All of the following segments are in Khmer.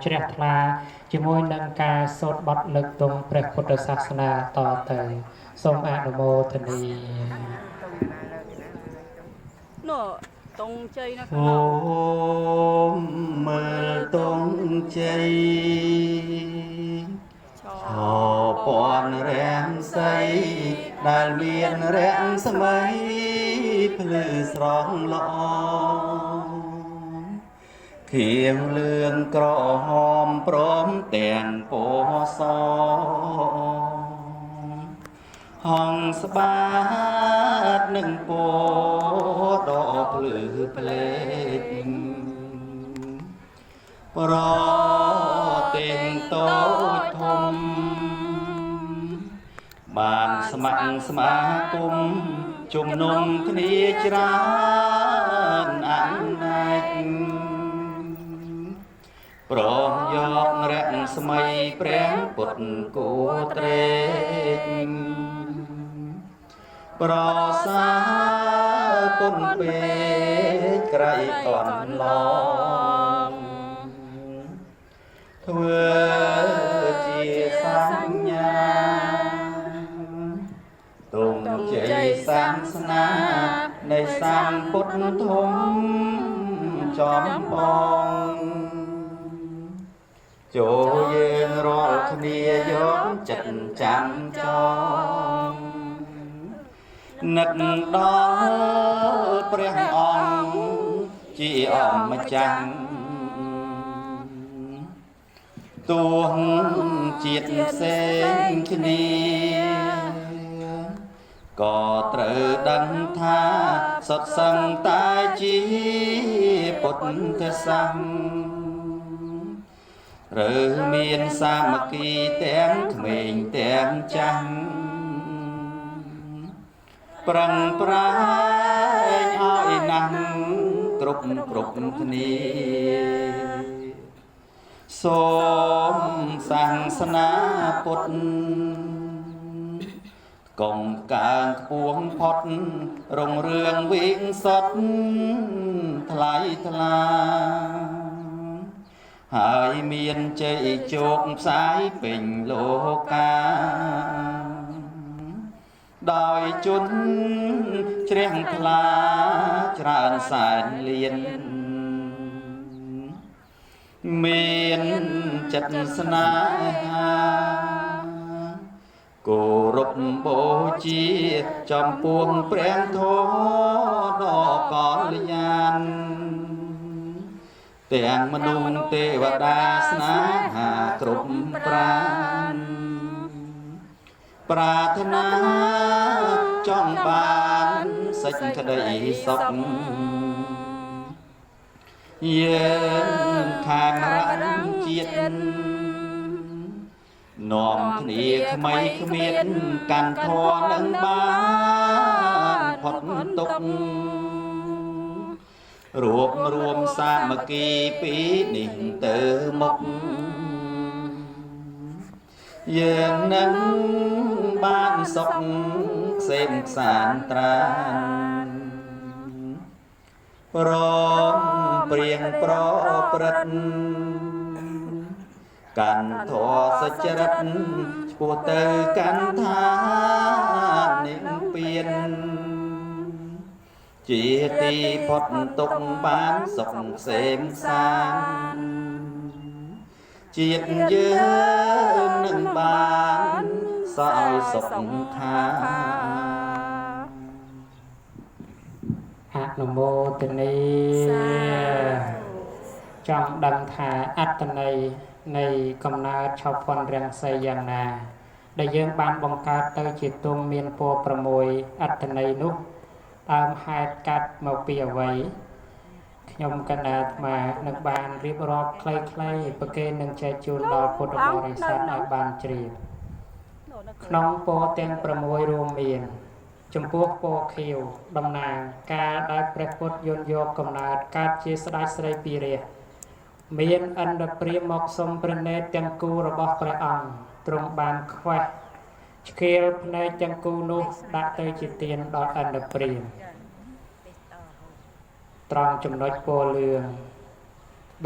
ជ្រះថ្លាជាមួយនឹងការសូត្របទលើកទង់ព្រះពុទ្ធសាសនាតទៅសូមអនុមោទនា តងជ័យណា អូមើលតងជ័យឆោពណ៌រាំងសីដែលមានរាំងស្មៃភ្លឺស្រស់ល្អខៀវលឿងក្រហមព្រមទាំងពណ៌សហងស្បាតនឹងពណ៌ដ៏ភ្លឺភ្លេចប្រទិញតូចធំបានស្ម័គ្រស្មាគមជំនុំគ្នាច្រើនអណែកព្រមយករក្សស្មីព្រះពុទ្ធគូត្រេកប្រសាគុណពេកក្រៃតន់ឡងធ្វើជាសញ្ញាទុំជ័យសាសនានៃសម្ពុទ្ធធំចំបងចូលយើងរាល់គ្នាយកចិត្តចាំចងនឹកដល់ព្រះអង្គជាអម្ចាស់ទួងជាតិផ្សេងគ្នាក៏ត្រូវដឹងថាសុទ្ធសឹងតែជាពុទ្ធសាសនាឬមានសាមគ្គីទាំងក្មេងទាំងចាស់ប្រឹងប្រែងឲ្យណាស់គ្រប់គ្នាសូមសាសនាពុទ្ធកុំកើងខ្ពស់ផុតរុងរឿងវិសុទ្ធថ្លៃថ្លាហើយមានជ័យជោគផ្សាយពេញលោកាដោយជន់ជ្រះថ្លាច្រើនសែនលានមានចិត្តស្នេហាគោរពបូជាចំពោះព្រះធម៌ដ៏កល្យានទាំងមនុស្សទេវតាស្នេហាគ្រប់ប្រាណប្រាថ្នាចង់បានសេចក្តីសុខយើងខាងរំជាតិនាំគ្នាថ្មីគ្មានកាន់ធម៌នឹងបានផុតទុក្ខរួបរួមសាមគ្គីពីនេះទៅមុខយើងនឹងបានសុខក្សេមក្សានត្រានព្រមព្រៀងប្រព្រឹត្តកាន់ធម៌សច្ចរិតឆ្ពោះទៅកាន់ឋាននិព្វានជាទីផុតទុក្ខបានសុខក្សេមក្សានជាតិយើងនឹងបានសោយសុខខាអនុមោទនាចង់ដឹងថាអត្តន័យនៃកំណើតឆោភ័ណ្ឌរាំងសីយ៉ាងណាដែលយើងបានបង្កើតទៅជាទុំមានពណ៌6អត្តន័យនោះដើមហេតុកាត់មកពីអ្វីខ្ញុំកណ្ដាអាត្មានឹងបានរៀបរាប់ខ្លីៗប្រគេននឹងចែកជូនដល់ពុទ្ធបរិស័ទឲ្យបានជ្រាបក្នុងពណ៌ទាំង6រួមមានចំពោះពណ៌ខៀវតំណាងការដែលព្រះពុទ្ធយន្តយកកំណើតកើតជាស្ដេចស្រីពីរះមានឥន្ទ្រព្រាហ្មណ៍មកសុំព្រះនេត្រទាំងគូរបស់ព្រះអង្គទ្រង់បានខ្វះឆ្កៀលភ្នែកទាំងគូនោះដាក់ទៅជាទានដល់ឥន្ទ្រព្រាហ្មណ៍ត្រង់ចំណុចពណ៌លឿង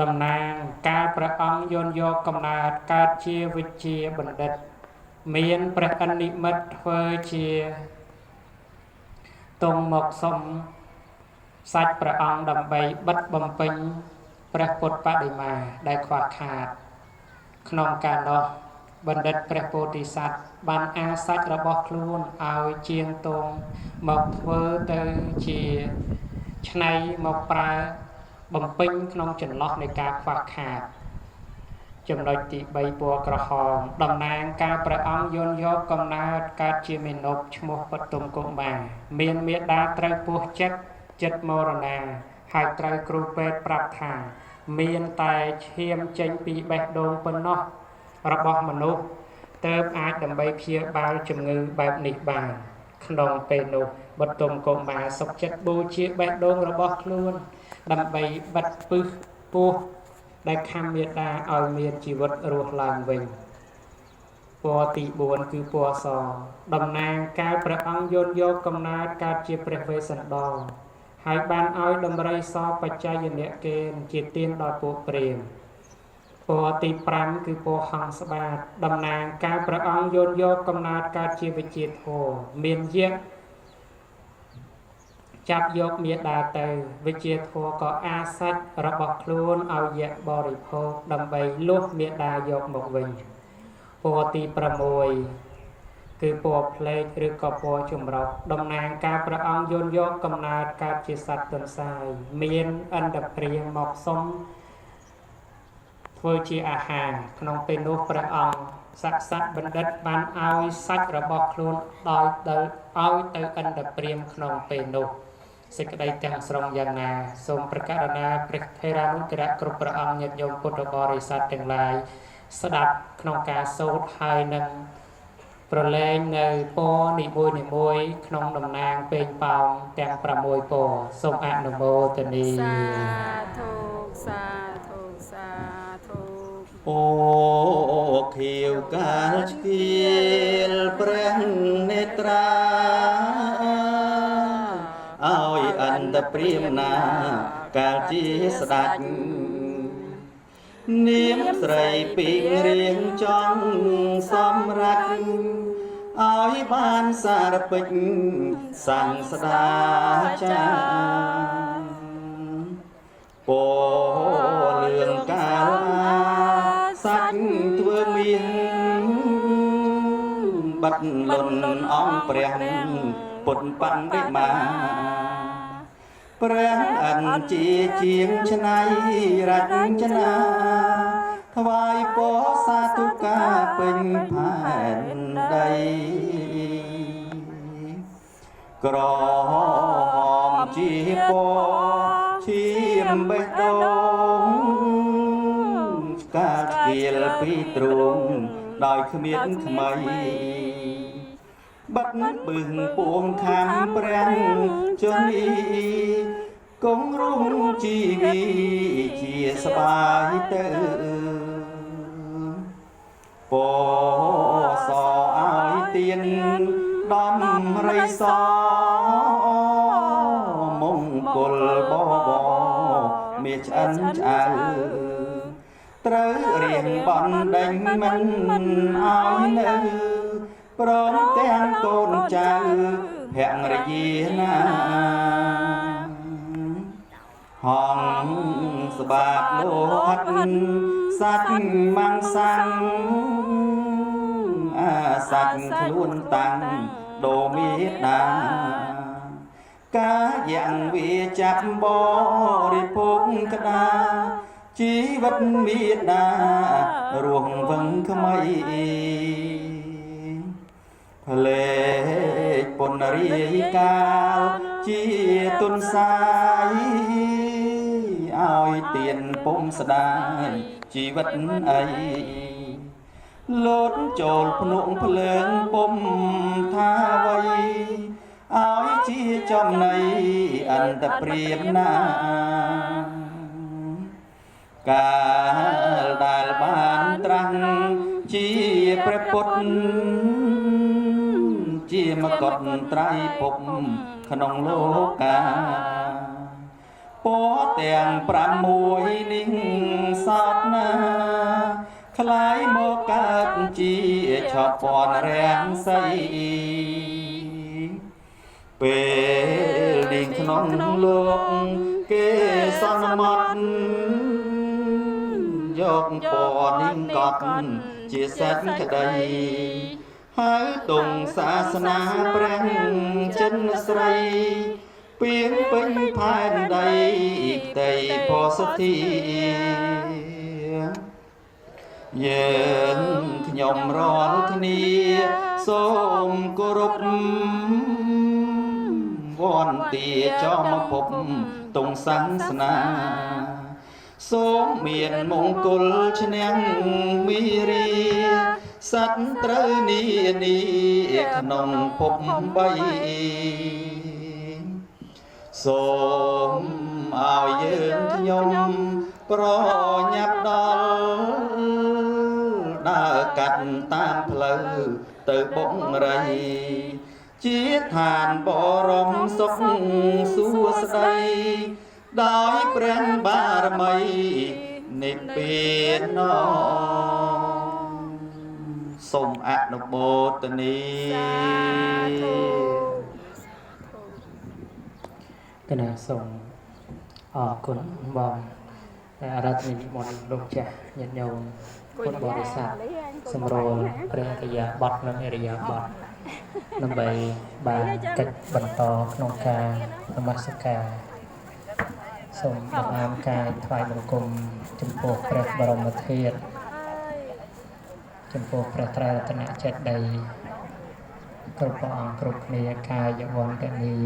តំណាងកាលព្រះអង្គយន់យកកំណើតកើតជាវិជ្ជាបណ្ឌិតមានព្រះអនិមិត្តធ្វើជាទងមកសុំសាច់ព្រះអង្គដើម្បីបិទបំពេញព្រះពុទ្ធបដិមាដែលខ្វះខាតក្នុងការនោះបណ្ឌិតព្រះពោធិសត្វបានអាសាច់របស់ខ្លួនឲ្យជាងទងមកធ្វើទៅជាឆ្នៃមកប្រើបំពេញក្នុងចន្លោះនៃការខ្វះខាតចំណុចទី3ពណ៌ក្រហមតំណាងការព្រះអង្គយន់យកកំណើតកើតជាមាណពឈ្មោះបទុមកុមារមានមេដាត្រូវពោះចិត្តមរណាហើយត្រូវគ្រូពេទ្យប្រាប់ថាមានតែឈាមចេញពីបេះដូងប៉ុណ្ណោះរបស់មនុស្សទើបអាចដើម្បីព្យាបាលជំងឺបែបនេះបានក្នុងពេលនោះបទុមកុមារសុខចិត្តបូជាបេះដូងរបស់ខ្លួនដើម្បីបិទពឹសពោះដែលខំមេដាឲ្យមានជីវិតរស់ឡើងវិញពណ៌ទី4គឺពណ៌សតំណាងកាលព្រះអង្គយន់យកកំណើតកើតជាព្រះវេស្សន្តរហើយបានឲ្យដំរីសបច្ច័យនគេនជាទានដល់ពួកព្រាហ្មណ៍ពណ៌ទី5គឺពណ៌ហង្សបាតតំណាងកាលព្រះអង្គយន់យកកំណើតកើតជាវិជ្ជាធម៌មានយៈចាប់យកមេដាទៅវិជ្ជាធម៌ក៏អាសាច់របស់ខ្លួនឲ្យយៈបរិភោគដើម្បីលុះមេដាយកមកវិញពណ៌ទី6គឺពណ៌ផ្លេកឬក៏ពណ៌ចម្រុះតំណាងការព្រះអង្គយន់យកកំណើតកើតជាសត្វទន្សាយមានអន្តព្រាមកសុំធ្វើជាអាហារក្នុងពេលនោះព្រះអង្គសក្តិបណ្ឌិតបានឲ្យសាច់របស់ខ្លួនដោយឲ្យទៅអន្តព្រាក្នុងពេលនោះសេចក្តីទាំងស្រុងយ៉ាងណាសូមប្រកាសណាព្រះថេរានុត្តរៈគ្រប់ព្រះអង្គញាតិញោមពុទ្ធបរិស័ទទាំងឡាយស្ដាប់ក្នុងការសូត្រហើយនឹងប្រឡែងនៅពរនីមួយក្នុងតំណាងពេញប៉ោងទាំង6ពរសូមអនុមោទនាសាធុសាធុសាធុអូខៀវកាលឆ្កៀលព្រះនេត្រាឲ្យអន្តព្រាមណាកាលជាស្ដេចនាមស្រីពីរៀងចង់សម្រាប់ឲ្យបានសារពេចសង្ស្ដាចាពលឿងកាលសាច់ធ្វើមានបាត់លន់អង្គព្រះពុទ្ធបណ្ឌិមាព្រះអិនជាជាងឆ្នៃរចនាថ្វាយពរសាធុការពេញផែនដីក្រហមជាពរឈាមបេះដូងស្កាស្គៀលពីទ្រូងដោយគ្មានថ្មីបាត់បឹងពួងខាំព្រះជនីគង់រួមជីវីជាស្បាយទៅពសឲ្យទៀនដំរីសមង្គលបបមានឆ្អិនឆ្អៅត្រូវរៀងបណ្ដេញមិនឲ្យនៅព្រមទាំងកូនចៅភរិយាណាហងស្បាតលោហិតសាច់ម៉ាំងសាំងអាសាច់ខ្លួនតាំងដូមេដាកាយ៉ាងវាចាប់បរិភោគក្តាជីវិតមេដារស់វឹងថ្មីផ្លេកពុនរីកាលជាទុនសាយឲ្យទៀនពុំស្ដាយជីវិតអីលោតចូលភ្នក់ភ្លើងពុំថាអ្វីឲ្យជាចំណៃអន្តព្រាមណាកាលដែលបានត្រាស់ជាព្រះពុទ្ធជាមកុដត្រៃភពក្នុងលោកាព ពណ៌ទាំង6នេះសោតណាคล้ายមកកើតជាឆពន់រាំងសីពេលនេះក្នុងលោកគេសន្មត់យកពណ៌នេះកត់ជាសេចក្តីហើយតុងសាសនាព្រះចិនស្រីពីងពេញផែនដីផ្ទៃផសធីយើងខ្ញុំរាល់គ្នាសូមគោរពវន្តាចំភពតុងសាសនាសូមមានមង្គលឈ្នះមីរីសត្វត្រូវនីនីក្នុងភព3សូមឲ្យយើងខ្ញុំប្រញាប់ដល់ដើរកាត់តាមផ្លូវទៅបុរីជាឋានបរមសុខសួស្តីដោយព្រះបារមីនិព្វានសូមអនុមោទនាគណៈសូមអរគុណបងតែអរតនិមន្តលោកចាស់ញាតិញោមពុទ្ធបរិស័ទសម្រួលព្រះកិយាបថនិងអរិយាបថដើម្បីបានកិច្ចបន្តក្នុងការនមស្ការសូមអរកាយថ្វាយបង្គំចំពោះព្រះបរមធាតុចំពោះព្រះត្រៃរតនចេតិយគ្រប់ព្រះអង្គគ្រប់គ្នាកាយវន្តនី